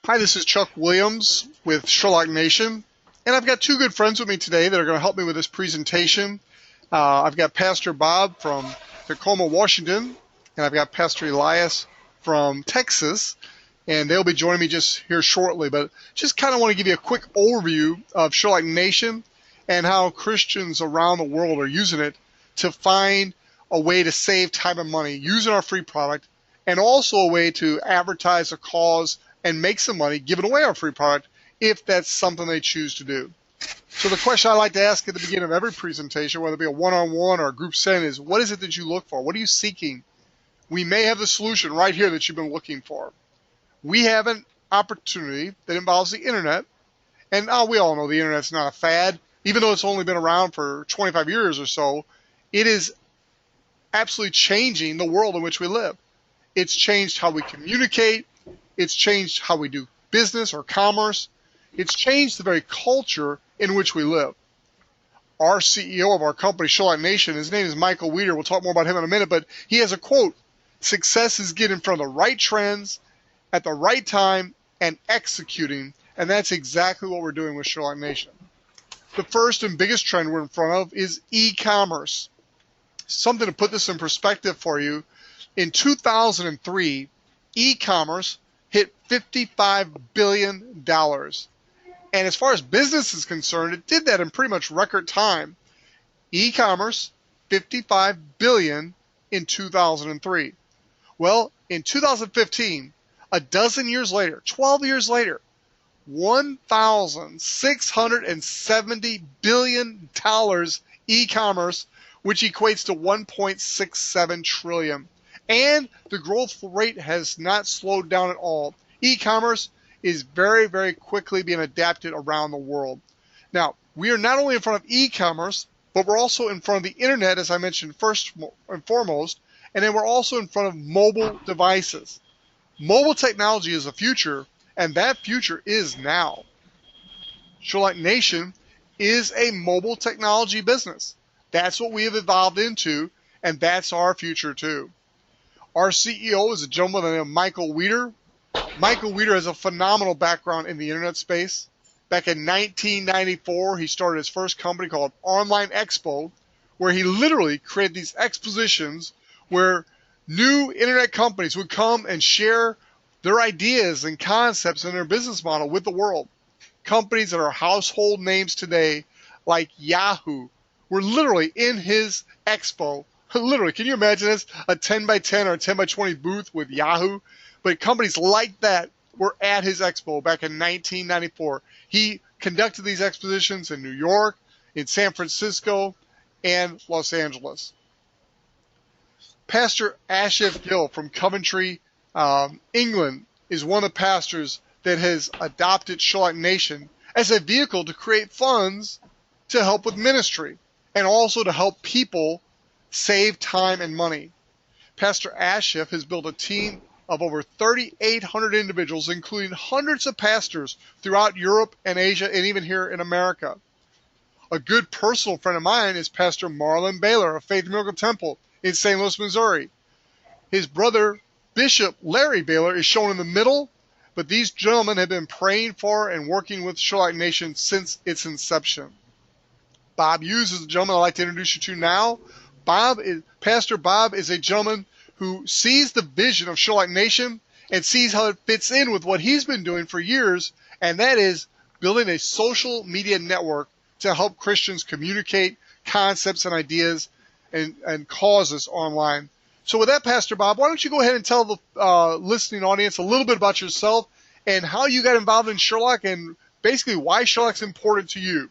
Hi, this is Chuck Williams with Sherlock Nation, and I've got two good friends with me today that are going to help me with this presentation. I've got Pastor Bob from Tacoma, Washington, and I've got Pastor Elias from Texas, and they'll be joining me just here shortly. But just kind of want to give you a quick overview of Sherlock Nation and how Christians around the world are using it to find a way to save time and money using our free product, and also a way to advertise a cause and make some money giving away our free product if that's something they choose to do. So the question I like to ask at the beginning of every presentation, whether it be a one-on-one or a group setting, is what is it that you look for? What are you seeking? We may have the solution right here that you've been looking for. We have an opportunity that involves the internet, and we all know the internet's not a fad. Even though it's only been around for 25 years or so, it is absolutely changing the world in which we live. It's changed how we communicate. It's changed how we do business or commerce. It's changed the very culture in which we live. Our CEO of our company, Sherlock Nation, his name is Michael Weeder. We'll talk more about him in a minute, but he has a quote: "Success is getting in front of the right trends at the right time and executing," and that's exactly what we're doing with Sherlock Nation. The first and biggest trend we're in front of is e-commerce. Something to put this in perspective for you, in 2003, e-commerce hit $55 billion. And as far as business is concerned, it did that in pretty much record time. E-commerce, $55 billion in 2003. Well, in 2015, a dozen years later, 12 years later, $1,670 billion e-commerce, which equates to $1.67 trillion. And the growth rate has not slowed down at all. E-commerce is very, very quickly being adapted around the world. Now, we are not only in front of e-commerce, but we're also in front of the internet, as I mentioned first and foremost, and then we're also in front of mobile devices. Mobile technology is the future, and that future is now. Sherlock Nation is a mobile technology business. That's what we have evolved into, and that's our future too. Our CEO is a gentleman by the name of Michael Weeder. Michael Weeder has a phenomenal background in the internet space. Back in 1994, he started his first company called Online Expo, where he literally created these expositions where new internet companies would come and share their ideas and concepts and their business model with the world. Companies that are household names today, like Yahoo, were literally in his expo. Literally, can you imagine this? A 10 by 10 or a 10 by 20 booth with Yahoo? But companies like that were at his expo back in 1994. He conducted these expositions in New York, in San Francisco, and Los Angeles. Pastor Asif Gill from Coventry, England, is one of the pastors that has adopted Sherlock Nation as a vehicle to create funds to help with ministry and also to help people save time and money. Pastor Asif has built a team of over 3,800 individuals, including hundreds of pastors throughout Europe and Asia and even here in America. A good personal friend of mine is Pastor Marlon Baylor of Faith Miracle Temple in St. Louis, Missouri. His brother, Bishop Larry Baylor, is shown in the middle, but these gentlemen have been praying for and working with Sherlock Nation since its inception. Bob Hughes is the gentleman I'd like to introduce you to now. Pastor Bob is a gentleman who sees the vision of Sherlock Nation and sees how it fits in with what he's been doing for years, and that is building a social media network to help Christians communicate concepts and ideas and causes online. So with that, Pastor Bob, why don't you go ahead and tell the listening audience a little bit about yourself and how you got involved in Sherlock and basically why Sherlock's important to you.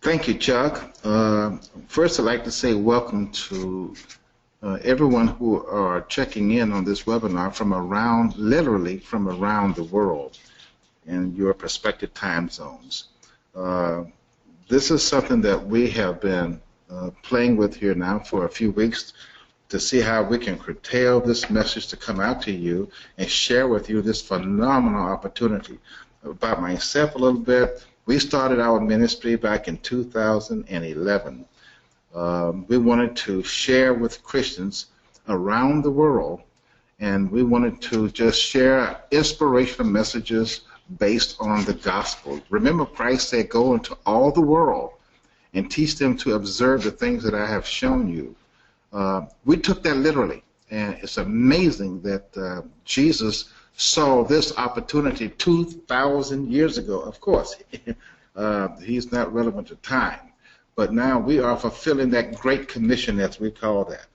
Thank you, Chuck. First, I'd like to say welcome to everyone who are checking in on this webinar from literally from around the world in your respective time zones. This is something that we have been playing with here now for a few weeks to see how we can curtail this message to come out to you and share with you this phenomenal opportunity. About myself a little bit, we started our ministry back in 2011. We wanted to share with Christians around the world and we wanted to just share inspirational messages based on the gospel. Remember, Christ said, "Go into all the world and teach them to observe the things that I have shown you." We took that literally, and it's amazing that Jesus saw this opportunity 2,000 years ago. Of course, he's not relevant to time, but now we are fulfilling that great commission, as we call that.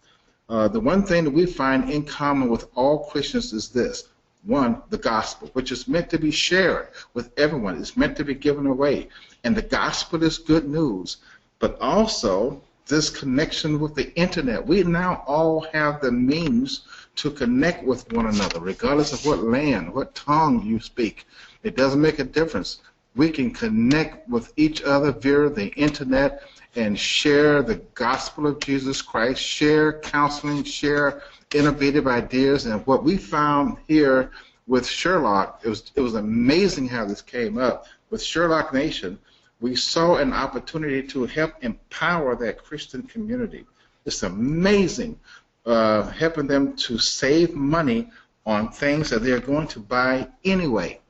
The one thing that we find in common with all Christians is this. One, the gospel, which is meant to be shared with everyone. It's meant to be given away. And the gospel is good news. But also this connection with the internet. We now all have the means to connect with one another, regardless of what land, what tongue you speak. It doesn't make a difference. We can connect with each other via the internet and share the gospel of Jesus Christ, share counseling, share innovative ideas. And what we found here with Sherlock, it was amazing how this came up. With Sherlock Nation, we saw an opportunity to help empower that Christian community. It's amazing, helping them to save money on things that they're going to buy anyway.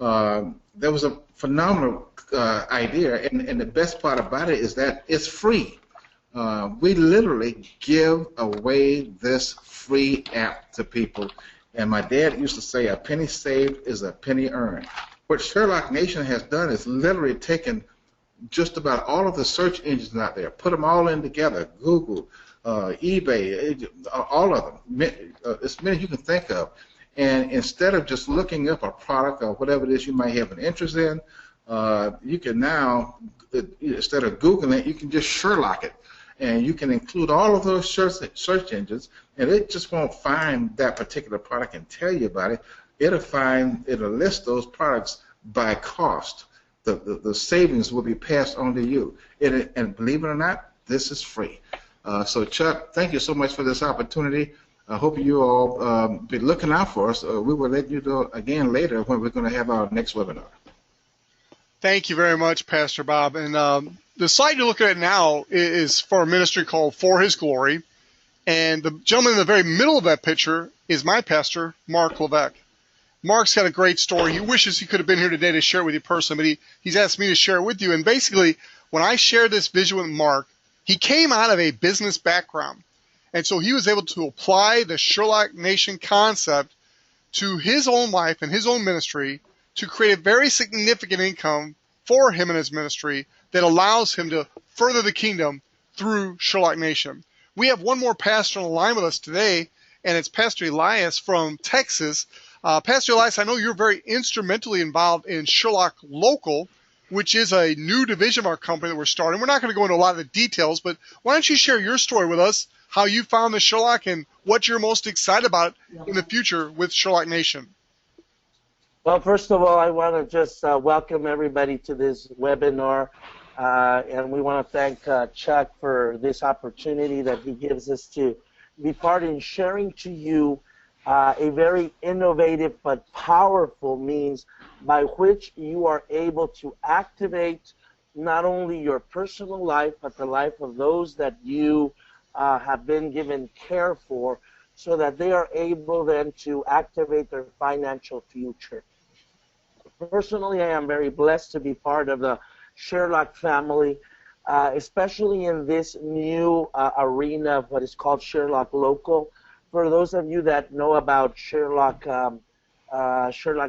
There was a phenomenal idea, and the best part about it is that it's free. We literally give away this free app to people, and my dad used to say, "A penny saved is a penny earned." What Sherlock Nation has done is literally taken just about all of the search engines out there, put them all in together, Google, eBay, all of them, as many as you can think of. And instead of just looking up a product or whatever it is you might have an interest in, you can now, instead of Googling it, you can just Sherlock it. And you can include all of those search engines, and it just won't find that particular product and tell you about it. It'll list those products by cost. The savings will be passed on to you. And believe it or not, this is free. So Chuck, thank you so much for this opportunity. I hope you all be looking out for us. We will let you know again later when we're going to have our next webinar. Thank you very much, Pastor Bob. And the site you're looking at now is for a ministry called For His Glory. And the gentleman in the very middle of that picture is my pastor, Mark Levesque. Mark's got a great story. He wishes he could have been here today to share it with you personally, but he's asked me to share it with you. And basically, when I shared this vision with Mark, he came out of a business background. And so he was able to apply the Sherlock Nation concept to his own life and his own ministry to create a very significant income for him and his ministry that allows him to further the kingdom through Sherlock Nation. We have one more pastor on the line with us today, and it's Pastor Elias from Texas. Pastor Elias, I know you're very instrumentally involved in Sherlock Local, which is a new division of our company that we're starting. We're not going to go into a lot of the details, but why don't you share your story with us, how you found the Sherlock and what you're most excited about in the future with Sherlock Nation? Well, first of all, I want to just welcome everybody to this webinar, and we want to thank Chuck for this opportunity that he gives us to be part in sharing to you a very innovative but powerful means by which you are able to activate not only your personal life, but the life of those that you have been given care for, so that they are able then to activate their financial future. Personally, I am very blessed to be part of the Sherlock family, especially in this new arena of what is called Sherlock Local. For those of you that know about Sherlock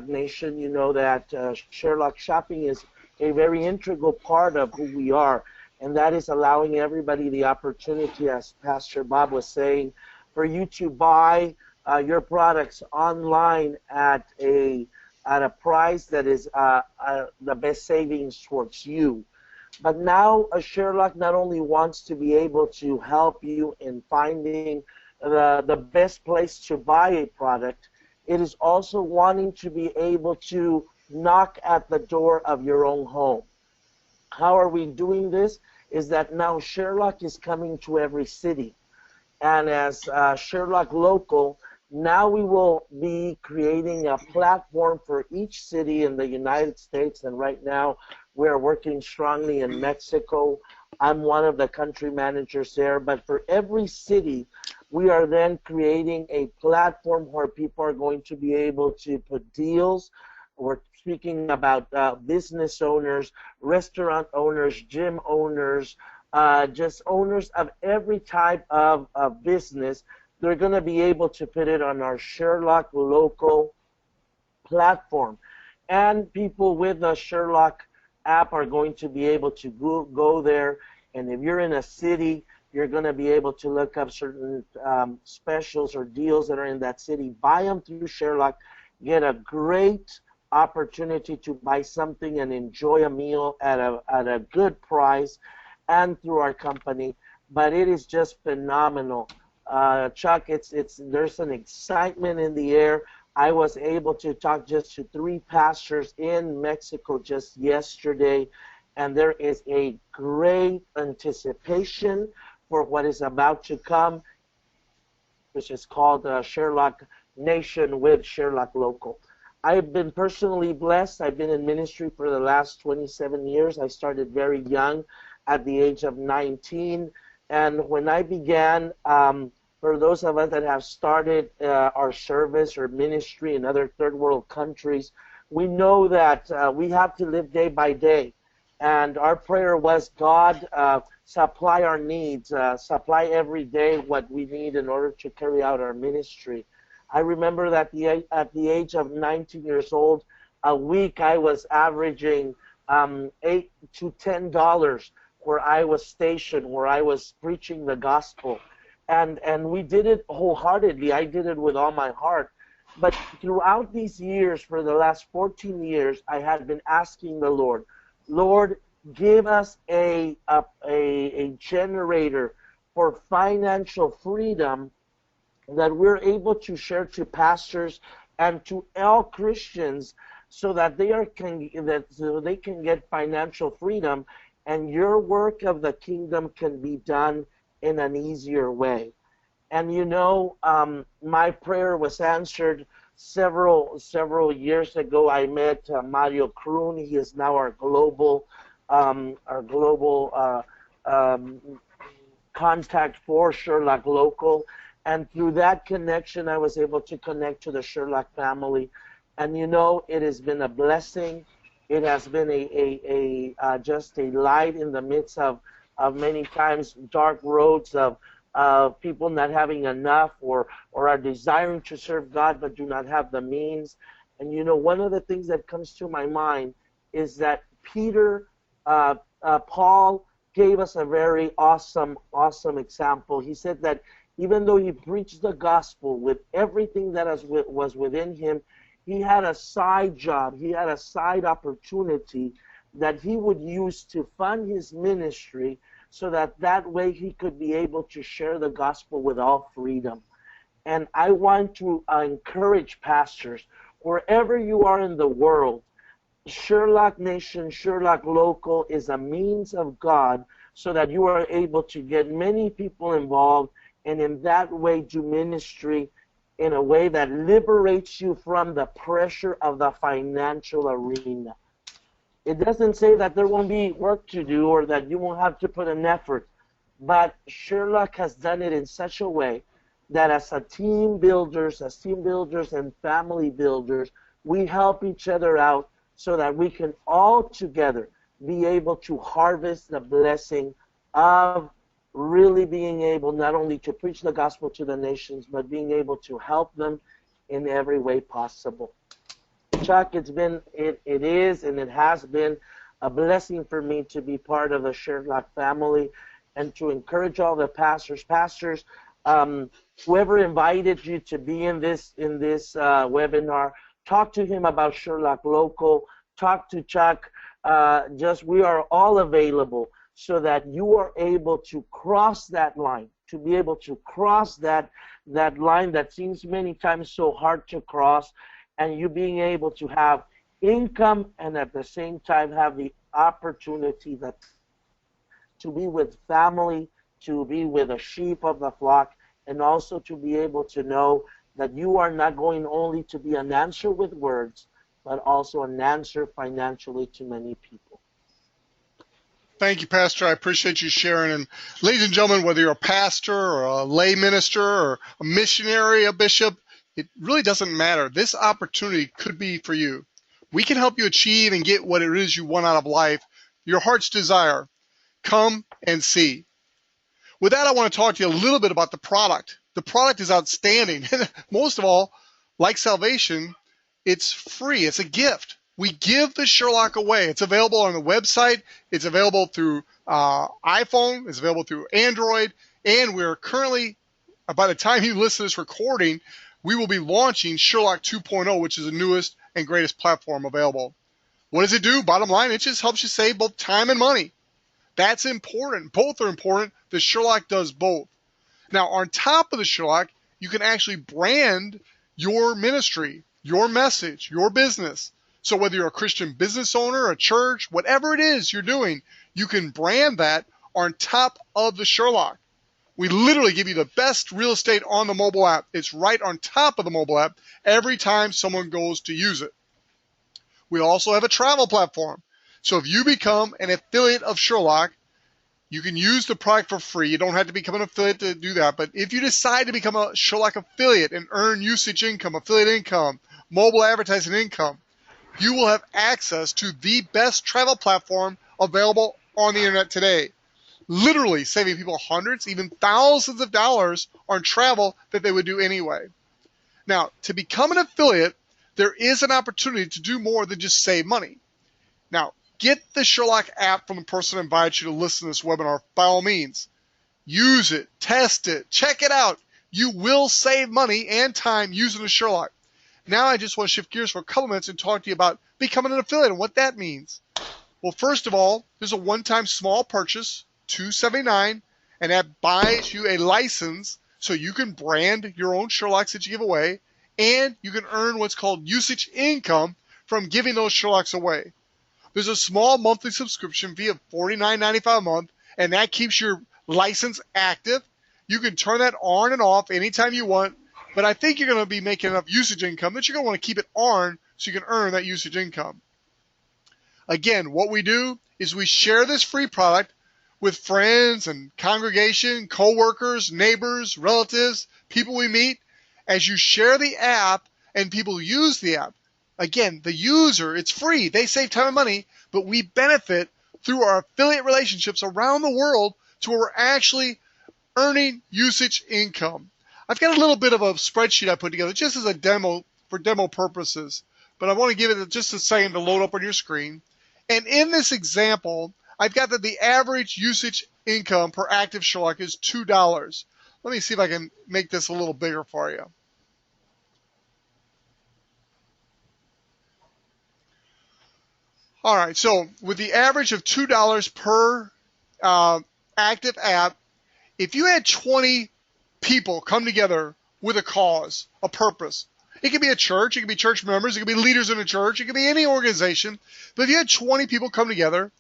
Nation, you know that Sherlock Shopping is a very integral part of who we are, and that is allowing everybody the opportunity, as Pastor Bob was saying, for you to buy your products online at a price that is the best savings towards you. But now Sherlock not only wants to be able to help you in finding the best place to buy a product, it is also wanting to be able to knock at the door of your own home. How are we doing this? Is that now Sherlock is coming to every city. And as Sherlock Local, now we will be creating a platform for each city in the United States, and right now we're working strongly in Mexico. I'm one of the country managers there, but for every city, We are then creating a platform where people are going to be able to put deals. We're speaking about business owners, restaurant owners, gym owners, just owners of every type of business. They're going to be able to put it on our Sherlock local platform. And people with the Sherlock app are going to be able to go there. And if you're in a city, you're going to be able to look up certain specials or deals that are in that city. Buy them through Sherlock. Get a great opportunity to buy something and enjoy a meal at a good price and through our company. But it is just phenomenal. Chuck, there's an excitement in the air. I was able to talk just to 3 pastors in Mexico just yesterday, and there is a great anticipation for what is about to come, which is called Sherlock Nation with Sherlock Local. I've been personally blessed. I've been in ministry for the last 27 years. I started very young at the age of 19, and when I began, for those of us that have started our service or ministry in other third world countries, we know that we have to live day by day. And our prayer was, God, supply our needs, supply every day what we need in order to carry out our ministry. I remember that at the age of 19 years old, a week I was averaging $8 to $10 where I was stationed, where I was preaching the gospel. And we did it wholeheartedly. I did it with all my heart. But throughout these years, for the last 14 years, I had been asking the Lord, Lord, give us a generator for financial freedom that we're able to share to pastors and to all Christians so that they can get financial freedom and your work of the kingdom can be done in an easier way. And you know, my prayer was answered several years ago. I met Mario Kroon. He is now our global contact for Sherlock Local. And through that connection, I was able to connect to the Sherlock family. And you know, it has been a blessing. It has been just a light in the midst of many times dark roads of people not having enough or are desiring to serve God but do not have the means. And you know, one of the things that comes to my mind is that Paul gave us a very awesome example. He said that even though he preached the gospel with everything that was within him, he had a side job, he had a side opportunity that he would use to fund his ministry so that way he could be able to share the gospel with all freedom. And I want to encourage pastors, wherever you are in the world, Sherlock Nation, Sherlock Local is a means of God so that you are able to get many people involved and in that way do ministry in a way that liberates you from the pressure of the financial arena. It doesn't say that there won't be work to do or that you won't have to put an effort, but Sherlock has done it in such a way that as team builders and family builders, we help each other out so that we can all together be able to harvest the blessing of really being able not only to preach the gospel to the nations, but being able to help them in every way possible. Chuck, it is and it has been a blessing for me to be part of the Sherlock family and to encourage all the pastors. Pastors, whoever invited you to be in this webinar, talk to him about Sherlock Local, talk to Chuck. We are all available so that you are able to cross that line, to be able to cross that line that seems many times so hard to cross, and you being able to have income and at the same time have the opportunity to be with family, to be with the sheep of the flock, and also to be able to know that you are not going only to be an answer with words, but also an answer financially to many people. Thank you, Pastor. I appreciate you sharing. And ladies and gentlemen, whether you're a pastor or a lay minister or a missionary, a bishop, it really doesn't matter. This opportunity could be for you. We can help you achieve and get what it is you want out of life, your heart's desire. Come and see. With that, I want to talk to you a little bit about the product. The product is outstanding. Most of all, like salvation, it's free. It's a gift. We give the Sherlock away. It's available on the website. It's available through iPhone. It's available through Android. And we're currently, by the time you listen to this recording, we will be launching Sherlock 2.0, which is the newest and greatest platform available. What does it do? Bottom line, it just helps you save both time and money. That's important. Both are important. The Sherlock does both. Now, on top of the Sherlock, you can actually brand your ministry, your message, your business. So whether you're a Christian business owner, a church, whatever it is you're doing, you can brand that on top of the Sherlock. We literally give you the best real estate on the mobile app. It's right on top of the mobile app every time someone goes to use it. We also have a travel platform. So if you become an affiliate of Sherlock, you can use the product for free. You don't have to become an affiliate to do that. But if you decide to become a Sherlock affiliate and earn usage income, affiliate income, mobile advertising income, you will have access to the best travel platform available on the internet today. Literally saving people hundreds, even thousands of dollars on travel that they would do anyway. Now, to become an affiliate, there is an opportunity to do more than just save money. Now, get the Sherlock app from the person who invited you to listen to this webinar by all means. Use it, test it, check it out. You will save money and time using the Sherlock. Now I just want to shift gears for a couple minutes and talk to you about becoming an affiliate and what that means. Well, first of all, there's a one-time small purchase, $279, and that buys you a license so you can brand your own Sherlocks that you give away, and you can earn what's called usage income from giving those Sherlocks away. There's a small monthly subscription fee of $49.95 a month, and that keeps your license active. You can turn that on and off anytime you want, but I think you're going to be making enough usage income that you're going to want to keep it on so you can earn that usage income. Again, what we do is we share this free product with friends and congregation, co-workers, neighbors, relatives, people we meet. As you share the app and people use the app, again, the user, it's free. They save time and money, but we benefit through our affiliate relationships around the world to where we're actually earning usage income. I've got a little bit of a spreadsheet I put together just as a demo for demo purposes, but I want to give it just a second to load up on your screen. And in this example, I've got that the average usage income per active Sherlock is $2. Let me see if I can make this a little bigger for you. All right, so with the average of $2 per active app, if you had 20 people come together with a cause, a purpose, it could be a church, it could be church members, it could be leaders in a church, it could be any organization, but if you had 20 people come together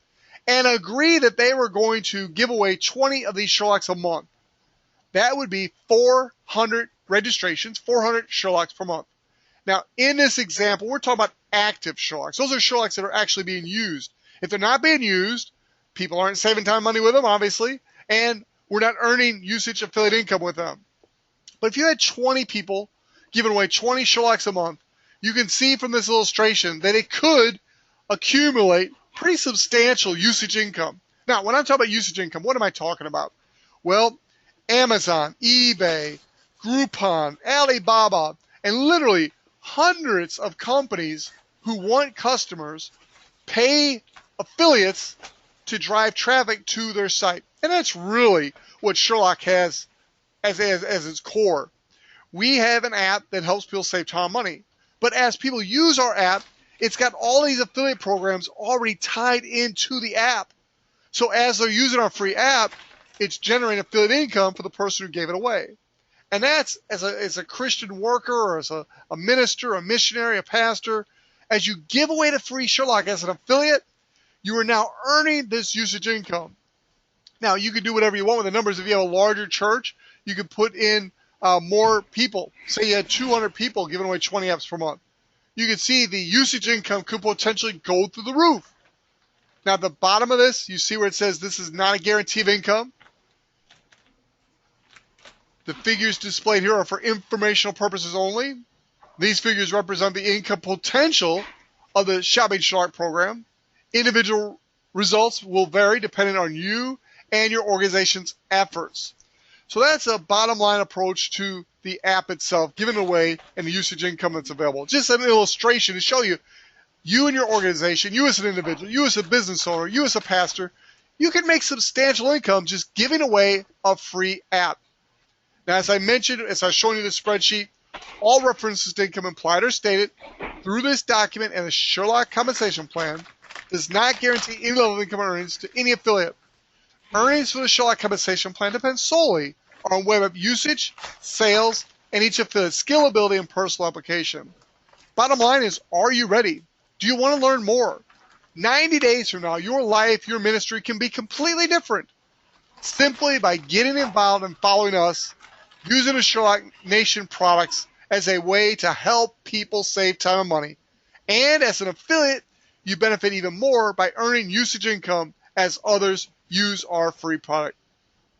and agree that they were going to give away 20 of these Sherlocks a month, that would be 400 registrations, 400 Sherlocks per month. Now, in this example, we're talking about active Sherlocks. Those are Sherlocks that are actually being used. If they're not being used, people aren't saving time and money with them, obviously, and we're not earning usage affiliate income with them. But if you had 20 people giving away 20 Sherlocks a month, you can see from this illustration that it could accumulate pretty substantial usage income. Now, when I'm talking about usage income, what am I talking about? Well, Amazon, eBay, Groupon, Alibaba, and literally hundreds of companies who want customers pay affiliates to drive traffic to their site. And that's really what Sherlock has as its core. We have an app that helps people save time and money. But as people use our app, it's got all these affiliate programs already tied into the app. So as they're using our free app, it's generating affiliate income for the person who gave it away. And that's, as a Christian worker or as a minister, a missionary, a pastor, as you give away the free Sherlock as an affiliate, you are now earning this usage income. Now, you can do whatever you want with the numbers. If you have a larger church, you can put in more people. Say you had 200 people giving away 20 apps per month. You can see the usage income could potentially go through the roof. Now, at the bottom of this, you see where it says this is not a guarantee of income. The figures displayed here are for informational purposes only. These figures represent the income potential of the Shopping Sherlock program. Individual results will vary depending on you and your organization's efforts. So that's a bottom line approach to the app itself, giving away and the usage income that's available. Just an illustration to show you, you and your organization, you as an individual, you as a business owner, you as a pastor, you can make substantial income just giving away a free app. Now, as I mentioned, as I was showing you the spreadsheet, all references to income implied or stated through this document and the Sherlock compensation plan does not guarantee any level of income or earnings to any affiliate. Earnings for the Sherlock compensation plan depend solely on web app usage, sales, and each affiliate's skill, ability, and personal application. Bottom line is, are you ready? Do you want to learn more? 90 days from now, your life, your ministry can be completely different. Simply by getting involved and following us, using the Sherlock Nation products as a way to help people save time and money. And as an affiliate, you benefit even more by earning usage income as others use our free product.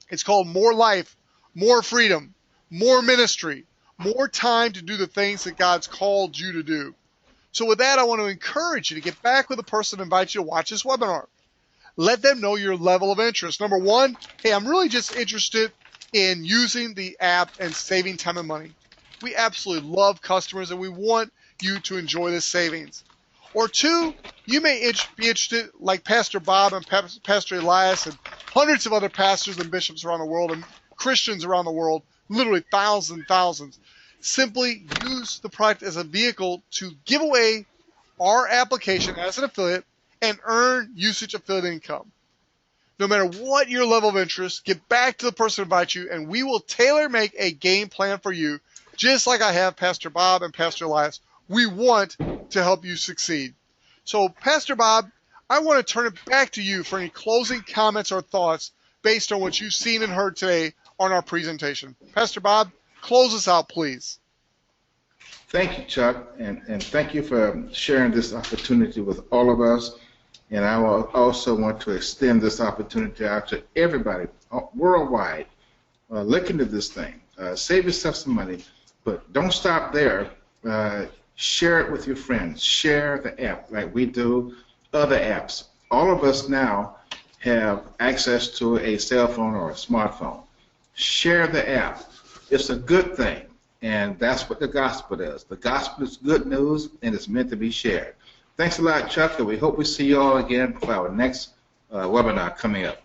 It's called more life, more freedom, more ministry, more time to do the things that God's called you to do. So with that, I want to encourage you to get back with the person and invite you to watch this webinar. Let them know your level of interest. Number one, hey, I'm really just interested in using the app and saving time and money. We absolutely love customers and we want you to enjoy this savings. Or two, you may be interested, like Pastor Bob and Pastor Elias and hundreds of other pastors and bishops around the world and Christians around the world, literally thousands and thousands. Simply use the product as a vehicle to give away our application as an affiliate and earn usage affiliate income. No matter what your level of interest, get back to the person who invites you and we will tailor make a game plan for you, just like I have Pastor Bob and Pastor Elias. We want to help you succeed. So, Pastor Bob, I want to turn it back to you for any closing comments or thoughts based on what you've seen and heard today on our presentation. Pastor Bob, close us out, please. Thank you, Chuck, and thank you for sharing this opportunity with all of us. And I will also want to extend this opportunity out to everybody worldwide. Look into this thing. Save yourself some money, but don't stop there. Share it with your friends. Share the app like we do other apps. All of us now have access to a cell phone or a smartphone. Share the app. It's a good thing, and that's what the gospel is. The gospel is good news, and it's meant to be shared. Thanks a lot, Chuck, and we hope we see you all again for our next webinar coming up.